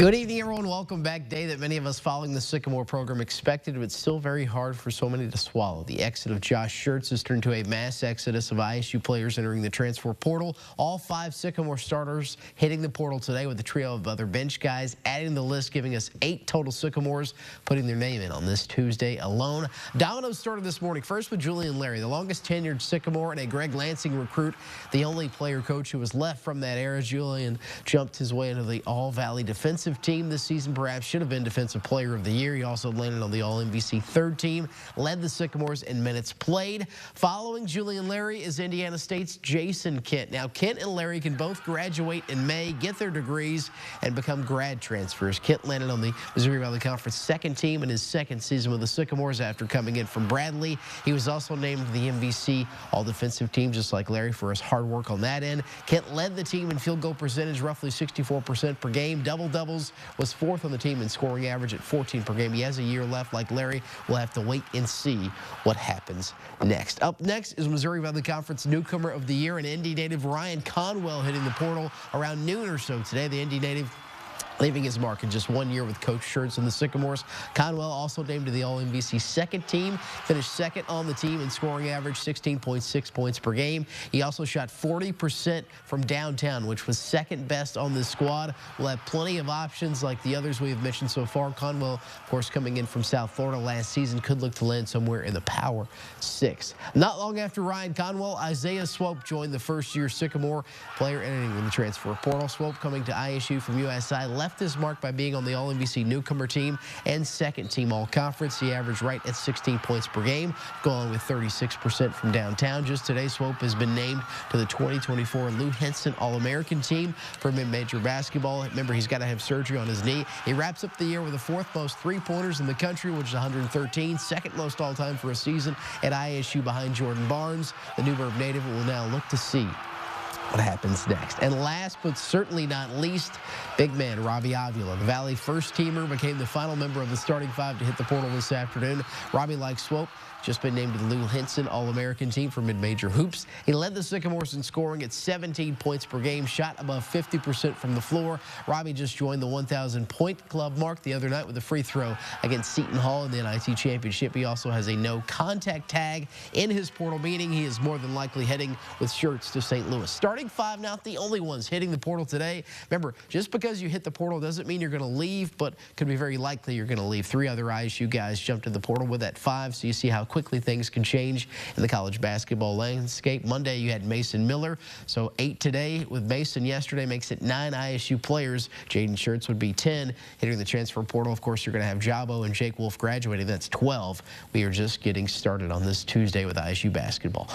Good evening, everyone. Welcome back. Day that many of us following the Sycamore program expected, but still very hard for so many to swallow. The exit of Josh Schertz has turned to a mass exodus of ISU players entering the transfer portal. All 5 Sycamore starters hitting the portal today, with a trio of other bench guys adding to the list, giving us 8 total Sycamores putting their name in on this Tuesday alone. Dominoes started this morning, first with Julian Larry, the longest tenured Sycamore and a Greg Lansing recruit, the only player coach who was left from that era. Julian jumped his way into the All-Valley defensive team this season, perhaps should have been Defensive Player of the Year. He also landed on the All-MVC third team, led the Sycamores in minutes played. Following Julian Larry is Indiana State's Jason Kent. Now, Kent and Larry can both graduate in May, get their degrees, and become grad transfers. Kent landed on the Missouri Valley Conference second team in his second season with the Sycamores after coming in from Bradley. He was also named to the MVC All-Defensive Team, just like Larry, for his hard work on that end. Kent led the team in field goal percentage, roughly 64% per game. Double-doubles, was 4th on the team in scoring average at 14 per game. He has a year left. Like Larry, we'll have to wait and see what happens next. Up next is Missouri Valley Conference Newcomer of the Year and Indy native Ryan Conwell hitting the portal around noon or so today. The Indy native leaving his mark in just 1 year with Coach Schertz and the Sycamores. Conwell also named to the All-MVC second team, finished second on the team in scoring average, 16.6 points per game. He also shot 40% from downtown, which was second best on this squad. We'll have plenty of options like the others we have mentioned so far. Conwell, of course, coming in from South Florida last season, could look to land somewhere in the Power 6. Not long after Ryan Conwell, Isaiah Swope joined the first-year Sycamore player entering in the transfer portal. Swope, coming to ISU from USI, left his mark by being on the All-MVC newcomer team and second team All-Conference. He averaged right at 16 points per game, going with 36% from downtown. Just today, Swope has been named to the 2024 Lou Henson All-American team for mid-major basketball. Remember, he's got to have surgery on his knee. He wraps up the year with the 4th most three-pointers in the country, which is 113, second most all-time for a season at ISU behind Jordan Barnes. The Newburgh native will now look to see what happens next. And last but certainly not least, big man Robbie Avila, the Valley first-teamer, became the final member of the starting 5 to hit the portal this afternoon. Robbie, like Swope, just been named to the Lou Henson All-American team for mid-major hoops. He led the Sycamores in scoring at 17 points per game, shot above 50% from the floor. Robbie just joined the 1,000-point club mark the other night with a free throw against Seton Hall in the NIT championship. He also has a no-contact tag in his portal, meaning he is more than likely heading with Schertz to St. Louis. Starting 5, not the only ones hitting the portal today. Remember, just because you hit the portal doesn't mean you're going to leave, but could be very likely you're going to leave. 3 other ISU guys jumped in the portal with that 5, so you see how quickly things can change in the college basketball landscape. Monday, you had Mason Miller, so 8 today with Mason. Yesterday makes it 9 ISU players. Jaden Schertz would be 10 hitting the transfer portal. Of course, you're going to have Jabo and Jake Wolf graduating. That's 12. We are just getting started on this Tuesday with ISU basketball.